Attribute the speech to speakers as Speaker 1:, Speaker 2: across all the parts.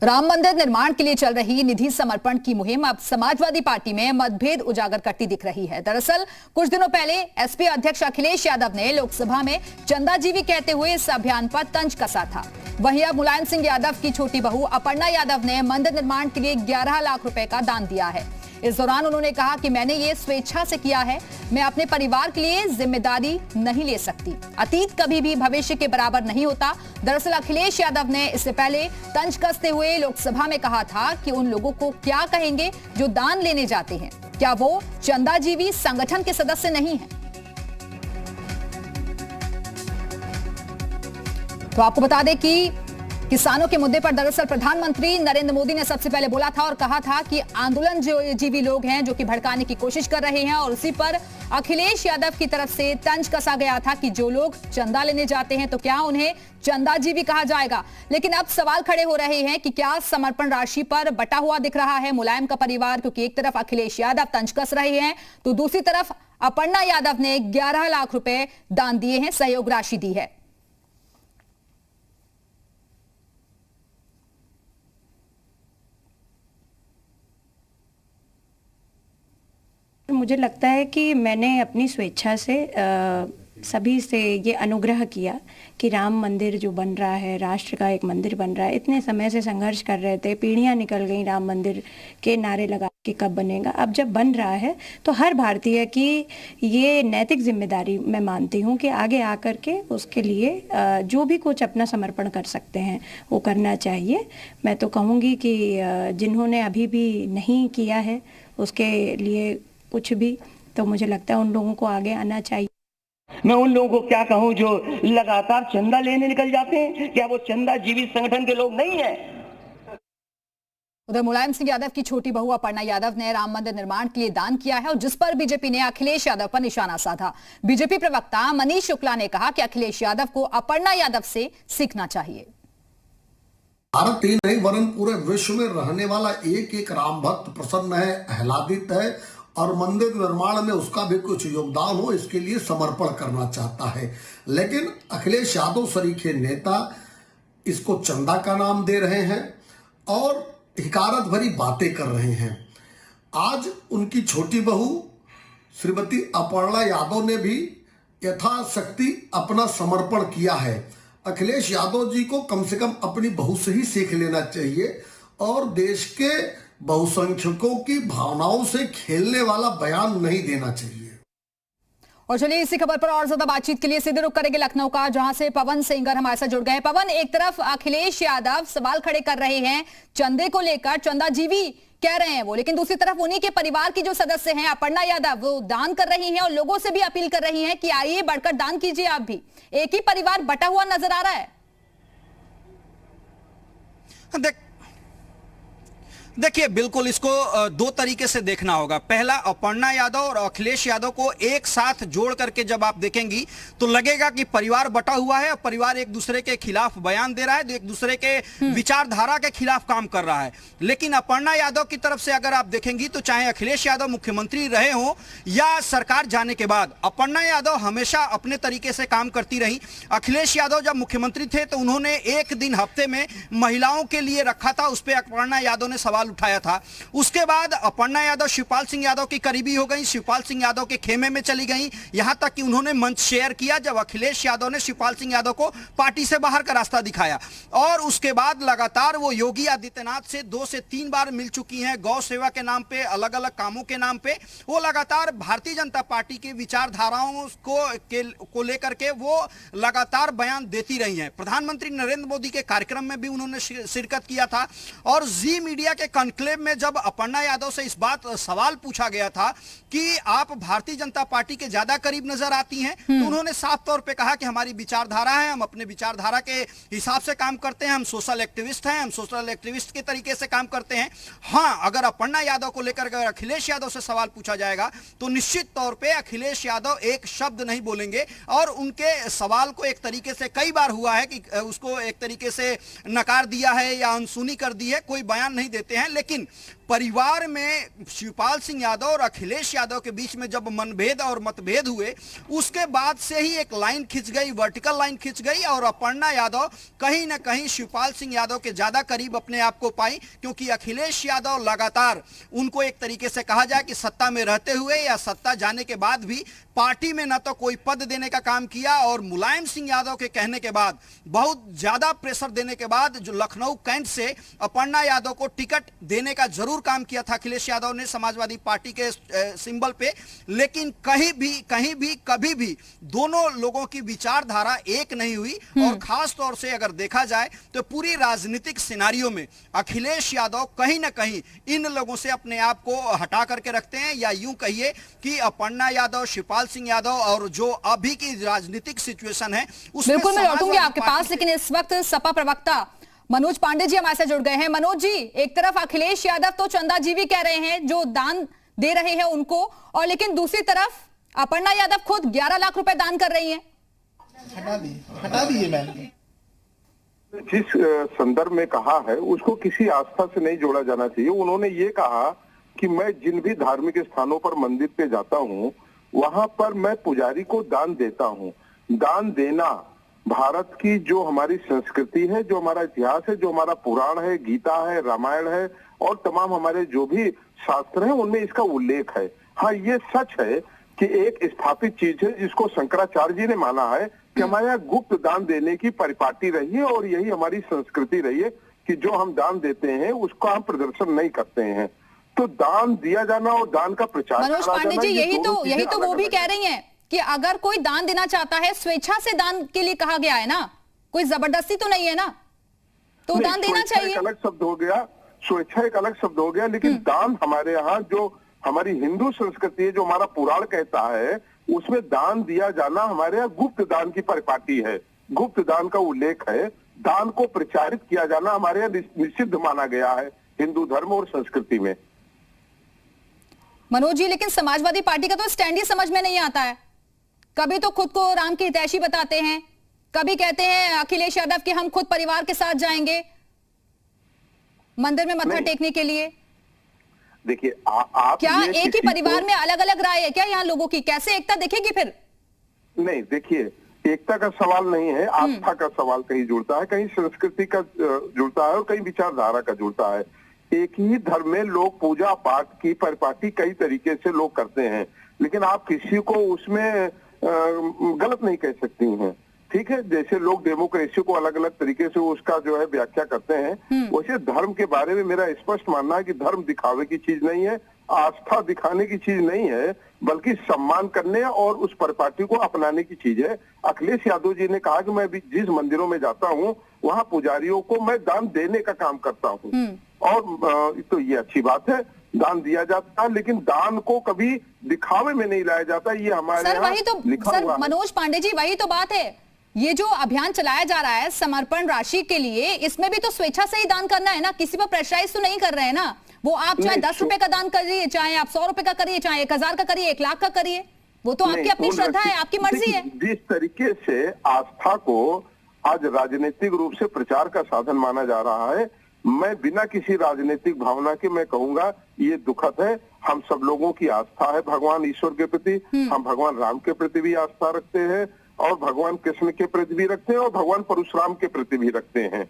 Speaker 1: राम मंदिर निर्माण के लिए चल रही निधि समर्पण की मुहिम अब समाजवादी पार्टी में मतभेद उजागर करती दिख रही है। दरअसल कुछ दिनों पहले एसपी अध्यक्ष अखिलेश यादव ने लोकसभा में चंदाजीवी कहते हुए इस अभियान पर तंज कसा था। वहीं अब मुलायम सिंह यादव की छोटी बहू अपर्णा यादव ने मंदिर निर्माण के लिए 11 लाख रुपए का दान दिया है। इस दौरान उन्होंने कहा कि मैंने ये स्वेच्छा से किया है, मैं अपने परिवार के लिए जिम्मेदारी नहीं ले सकती। अतीत कभी भी भविष्य के बराबर नहीं होता। दरअसल अखिलेश यादव ने इससे पहले तंज कसते हुए लोकसभा में कहा था कि उन लोगों को क्या कहेंगे जो दान लेने जाते हैं, क्या वो चंदाजीवी संगठन के सदस्य नहीं है। तो आपको बता दें कि किसानों के मुद्दे पर दरअसल प्रधानमंत्री नरेंद्र मोदी ने सबसे पहले बोला था और कहा था कि आंदोलन जीवी लोग हैं जो कि भड़काने की कोशिश कर रहे हैं, और उसी पर अखिलेश यादव की तरफ से तंज कसा गया था कि जो लोग चंदा लेने जाते हैं तो क्या उन्हें चंदाजीवी कहा जाएगा। लेकिन अब सवाल खड़े हो रहे हैं कि क्या समर्पण राशि पर बटा हुआ दिख रहा है मुलायम का परिवार, क्योंकि एक तरफ अखिलेश यादव तंज कस रहे हैं तो दूसरी तरफ अपर्णा यादव ने 11 लाख रुपए दान दिए हैं, सहयोग राशि दी है।
Speaker 2: मुझे लगता है कि मैंने अपनी स्वेच्छा से सभी से ये अनुग्रह किया कि राम मंदिर जो बन रहा है, राष्ट्र का एक मंदिर बन रहा है। इतने समय से संघर्ष कर रहे थे, पीढ़ियां निकल गई राम मंदिर के नारे लगा के कब बनेगा। अब जब बन रहा है तो हर भारतीय की ये नैतिक जिम्मेदारी मैं मानती हूँ कि आगे आकर के उसके लिए जो भी कुछ अपना समर्पण कर सकते हैं वो करना चाहिए। मैं तो कहूँगी कि जिन्होंने अभी भी नहीं किया है उसके लिए कुछ भी, तो मुझे लगता है उन लोगों को आगे आना चाहिए।
Speaker 3: मैं उन लोगों को क्या कहूं जो लगातार चंदा लेने निकल जाते हैं, क्या वो चंदा जीवी संगठन के लोग नहीं है?
Speaker 1: उधर मुलायम सिंह यादव की छोटी बहू अपर्णा यादव ने राम मंदिर निर्माण के लिए दान किया है, और जिस पर बीजेपी ने अखिलेश यादव पर निशाना साधा। बीजेपी प्रवक्ता मनीष शुक्ला ने कहा कि अखिलेश यादव को अपर्णा यादव से सीखना चाहिए।
Speaker 4: भारत ही नहीं वरन पूरे विश्व में रहने वाला एक एक राम भक्त प्रसन्न है, आह्लादित है और मंदिर निर्माण में उसका भी कुछ योगदान हो इसके लिए समर्पण करना चाहता है। लेकिन अखिलेश यादव सरीखे नेता इसको चंदा का नाम दे रहे हैं और हिकारत भरी बातें कर रहे हैं। आज उनकी छोटी बहू श्रीमती अपर्णा यादव ने भी यथाशक्ति अपना समर्पण किया है। अखिलेश यादव जी को कम से कम अपनी बहू से ही सीख लेना चाहिए और देश के बहुसंख्यकों की भावनाओं से खेलने वाला बयान नहीं देना चाहिए।
Speaker 1: और चलिए इसी खबर पर और ज्यादा बातचीत के लिए सीधे रुख करेंगे लखनऊ का, जहां से पवन सेंगर हमारे साथ जुड़ गए हैं। पवन, एक तरफ अखिलेश यादव सवाल खड़े कर रहे हैं चंदे को लेकर, चंदाजीवी कह रहे हैं वो, लेकिन दूसरी तरफ उन्हीं के परिवार की जो सदस्य हैं अपर्णा यादव वो दान कर रही हैं और लोगों से भी अपील कर रही हैं कि आइए बढ़कर दान कीजिए आप भी। एक ही परिवार बटा हुआ नजर आ रहा है।
Speaker 5: देखिए, बिल्कुल इसको दो तरीके से देखना होगा। पहला, अपर्णा यादव और अखिलेश यादव को एक साथ जोड़ करके जब आप देखेंगी तो लगेगा कि परिवार बटा हुआ है और परिवार एक दूसरे के खिलाफ बयान दे रहा है, एक दूसरे के विचारधारा के खिलाफ काम कर रहा है। लेकिन अपर्णा यादव की तरफ से अगर आप देखेंगी तो चाहे अखिलेश यादव मुख्यमंत्री रहे हों या सरकार जाने के बाद, अपर्णा यादव हमेशा अपने तरीके से काम करती रही। अखिलेश यादव जब मुख्यमंत्री थे तो उन्होंने एक दिन हफ्ते में महिलाओं के लिए रखा था, उस पर अपर्णा यादव ने सवाल उठाया था। उसके बाद अपर्णा यादव शिवपाल सिंह यादव की करीबी हो गई, शिवपाल सिंह यादव के खेमे में चली गई, यहां तक कि उन्होंने मंच शेयर किया जब अखिलेश यादव ने शिवपाल सिंह यादव को पार्टी से बाहर का रास्ता दिखाया। और उसके बाद लगातार वो योगी आदित्यनाथ से 2 से 3 बार मिल चुकी हैं, गौ सेवा के नाम पे, अलग अलग कामों के नाम पे। वो लगातार भारतीय जनता पार्टी की विचारधाराओं को लेकर के वो लगातार बयान देती रही हैं। प्रधानमंत्री नरेंद्र मोदी के कार्यक्रम में भी उन्होंने शिरकत किया था और जी मीडिया के कॉन्क्लेव में जब अपर्णा यादव से इस बात सवाल पूछा गया था कि आप भारतीय जनता पार्टी के ज्यादा करीब नजर आती हैं, तो उन्होंने साफ तौर पे कहा कि हमारी विचारधारा है, हम अपने विचारधारा के हिसाब से काम करते हैं, हम सोशल एक्टिविस्ट हैं, हम सोशल एक्टिविस्ट के तरीके से काम करते हैं। हाँ, अगर अपर्णा यादव को लेकर अगर अखिलेश यादव से सवाल पूछा जाएगा तो निश्चित तौर पर अखिलेश यादव एक शब्द नहीं बोलेंगे और उनके सवाल को एक तरीके से कई बार हुआ है कि उसको एक तरीके से नकार दिया है या अनसुनी कर दी है, कोई बयान नहीं देते हैं। लेकिन परिवार में शिवपाल सिंह यादव और अखिलेश यादव के बीच में जब मनभेद और मतभेद हुए, उसके बाद से ही एक लाइन खिंच गई, वर्टिकल लाइन खिंच गई और अपर्णा यादव कहीं ना कहीं शिवपाल सिंह यादव के ज्यादा करीब अपने आप को पाई, क्योंकि अखिलेश यादव लगातार उनको एक तरीके से कहा जाए कि सत्ता में रहते हुए या सत्ता जाने के बाद भी पार्टी में न तो कोई पद देने का काम किया, और मुलायम सिंह यादव के कहने के बाद, बहुत ज्यादा प्रेशर देने के बाद जो लखनऊ कैंट से अपर्णा यादव को टिकट देने का जरूर काम किया था अखिलेश यादव ने समाजवादी पार्टी के सिंबल पे, लेकिन कहीं भी कभी भी दोनों लोगों की विचारधारा एक नहीं हुई। और खास तौर से अगर देखा जाए तो पूरी राजनीतिक सिनारियों में अखिलेश यादव कहीं ना कहीं इन लोगों से अपने आप को हटा करके रखते हैं, या यूं कहिए कि अपर्णा यादव, शिवपाल सिंह यादव और जो अभी की राजनीतिक सिचुएशन है उसमें
Speaker 1: बिल्कुल मैं लौटूंगी आपके पास, लेकिन इस वक्त सपा प्रवक्ता मनोज पांडे जी हमारे साथ जुड़ गए हैं। मनोज जी, एक तरफ अखिलेश यादव तो चंदा जीवी कह रहे हैं जो दान दे रहे हैं उनको, और लेकिन दूसरी तरफ अपर्णा यादव खुद 11 लाख रुपए दान कर रही हैं।
Speaker 6: हटा दिए मैंने।
Speaker 7: जिस संदर्भ में कहा है उसको किसी आस्था से नहीं जोड़ा जाना चाहिए। उन्होंने ये कहा कि मैं जिन भी धार्मिक स्थानों पर मंदिर पे जाता हूँ वहां पर मैं पुजारी को दान देता हूँ। दान देना भारत की जो हमारी संस्कृति है, जो हमारा इतिहास है, जो हमारा पुराण है, गीता है, रामायण है और तमाम हमारे जो भी शास्त्र हैं उनमें इसका उल्लेख है। हाँ, ये सच है कि एक स्थापित चीज है जिसको शंकराचार्य जी ने माना है कि हमारे यहाँ गुप्त दान देने की परिपाटी रही है, और यही हमारी संस्कृति रही है कि जो हम दान देते हैं उसका हम प्रदर्शन नहीं करते हैं। तो दान दिया जाना और दान का प्रचार
Speaker 1: मनोज पांडे जी, यही तो वो भी कह रही हैं कि अगर कोई दान देना चाहता है, स्वेच्छा से दान के लिए कहा गया है ना, कोई जबरदस्ती तो नहीं है ना, तो दान देना चाहिए।
Speaker 7: एक अलग शब्द हो गया, स्वेच्छा एक अलग शब्द हो गया, लेकिन दान हमारे यहाँ जो हमारी हिंदू संस्कृति है, जो हमारा पुराण कहता है, उसमें दान दिया जाना हमारे यहाँ गुप्त दान की परिपाटी है, गुप्त दान का उल्लेख है। दान को प्रचारित किया जाना हमारे यहाँ निषिद्ध माना गया है हिंदू धर्म और संस्कृति में।
Speaker 1: मनोज जी, लेकिन समाजवादी पार्टी का तो स्टैंड ही समझ में नहीं आता है। कभी तो खुद को राम की हितैषी बताते हैं, कभी कहते हैं अखिलेश यादव कि हम खुद परिवार के साथ जाएंगे मंदिर में मत्था टेकने के लिए।
Speaker 7: देखिए आप
Speaker 1: क्या एक ही परिवार में अलग अलग राय है क्या यहाँ लोगों की? कैसे एकता दिखेगी फिर?
Speaker 7: नहीं, देखिए एकता का सवाल नहीं है, आस्था का सवाल कहीं जुड़ता है, कहीं संस्कृति का जुड़ता है और कहीं विचारधारा का जुड़ता है। एक ही धर्म में लोग पूजा पाठ की परिपाटी कई तरीके से लोग करते हैं, लेकिन आप किसी को उसमें गलत नहीं कह सकती हैं। ठीक है, जैसे लोग डेमोक्रेसी को अलग अलग तरीके से उसका जो है व्याख्या करते हैं, वैसे धर्म के बारे में मेरा स्पष्ट मानना है कि धर्म दिखावे की चीज नहीं है, आस्था दिखाने की चीज नहीं है, बल्कि सम्मान करने और उस परिपाटी को अपनाने की चीज है। अखिलेश यादव जी ने कहा कि मैं भी जिस मंदिरों में जाता हूँ वहाँ पुजारियों को मैं दान देने का काम करता हूँ, और तो ये अच्छी बात है, दान दिया जाता है, लेकिन दान को कभी दिखावे में नहीं लाया जाता। ये हमारे यहाँ लिखा हुआ है।
Speaker 1: मनोज पांडे जी, वही तो बात है। ये जो अभियान चलाया जा रहा है समर्पण राशि के लिए, इसमें भी तो स्वेच्छा से ही दान करना है ना, किसी पर प्रेशराइज तो नहीं कर रहे हैं ना। वो आप चाहे 10 रुपए का दान करिए, चाहे आप 100 रुपए का करिए, चाहे 1000 का करिए, 1 लाख का करिए, वो तो आपकी अपनी श्रद्धा है, आपकी मर्जी है।
Speaker 7: जिस तरीके से आस्था को आज राजनीतिक रूप से प्रचार का साधन माना जा रहा है, मैं बिना किसी राजनीतिक भावना के मैं कहूंगा ये दुखद है। हम सब लोगों की आस्था है भगवान ईश्वर के प्रति, हम भगवान राम के प्रति भी आस्था रखते हैं और भगवान कृष्ण के प्रति भी रखते हैं और भगवान परशुराम के प्रति भी रखते हैं।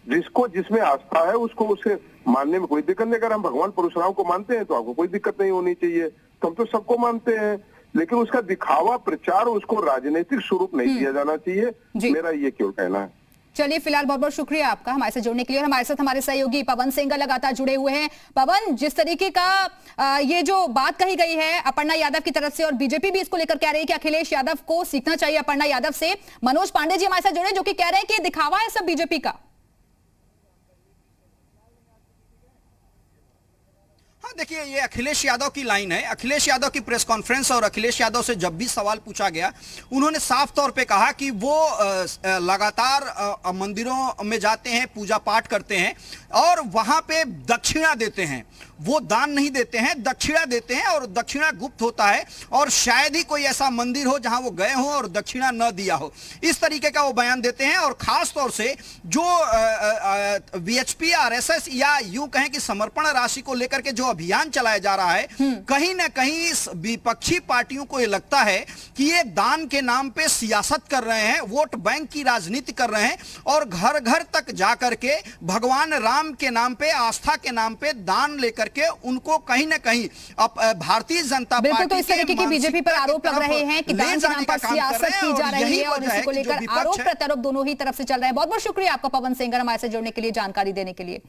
Speaker 7: जिसको जिसमें आस्था है उसको उसे मानने में कोई दिक्कत नहीं। अगर हम भगवान परशुराम को मानते हैं तो आपको कोई दिक्कत नहीं होनी चाहिए, तो हम तो सबको मानते हैं, लेकिन उसका दिखावा प्रचार उसको राजनीतिक स्वरूप नहीं दिया जाना चाहिए, मेरा ये क्यों कहना है।
Speaker 1: चलिए, फिलहाल बहुत बहुत शुक्रिया आपका हमारे साथ जुड़ने के लिए, और हमारे साथ हमारे सहयोगी पवन सिंह लगातार जुड़े हुए हैं। पवन, जिस तरीके का ये जो बात कही गई है अपर्णा यादव की तरफ से, और बीजेपी भी इसको लेकर कह रही है कि अखिलेश यादव को सीखना चाहिए अपर्णा यादव से। मनोज पांडे जी हमारे साथ जुड़े जो कि कह रहे हैं कि दिखावा है सब बीजेपी का।
Speaker 5: देखिए, ये अखिलेश यादव की लाइन है। अखिलेश यादव की प्रेस कॉन्फ्रेंस, और अखिलेश यादव से जब भी सवाल पूछा गया उन्होंने साफ तौर पे कहा कि वो लगातार मंदिरों में जाते हैं, पूजा पाठ करते हैं और वहां पे दक्षिणा देते हैं। वो दान नहीं देते हैं, दक्षिणा देते हैं, और दक्षिणा गुप्त होता है, और शायद ही कोई ऐसा मंदिर हो जहां वो गए हो और दक्षिणा न दिया हो। इस तरीके का वो बयान देते हैं। और खास तौर से जो वीएचपी, आरएसएस या यूं कहें कि समर्पण राशि को लेकर के जो अभियान चलाया जा रहा है, कहीं ना कहीं इस विपक्षी पार्टियों को यह लगता है कि ये दान के नाम पे सियासत कर रहे हैं, वोट बैंक की राजनीति कर रहे हैं, और घर घर तक जाकर के भगवान राम के नाम पे, आस्था के नाम पे दान लेकर के उनको कहीं ना कहीं भारतीय जनता
Speaker 1: बिल्कुल।
Speaker 5: पार्टी
Speaker 1: तो इस तरीके की बीजेपी पर आरोप लग रहे हैं कि दान के नाम पर सियासत की जा रही है, और इसी को लेकर आरोप प्रत्यारोप दोनों ही तरफ से चल रहे हैं। बहुत बहुत शुक्रिया आपका पवन सेंगर, हमारे से जुड़ने के लिए, जानकारी देने के लिए।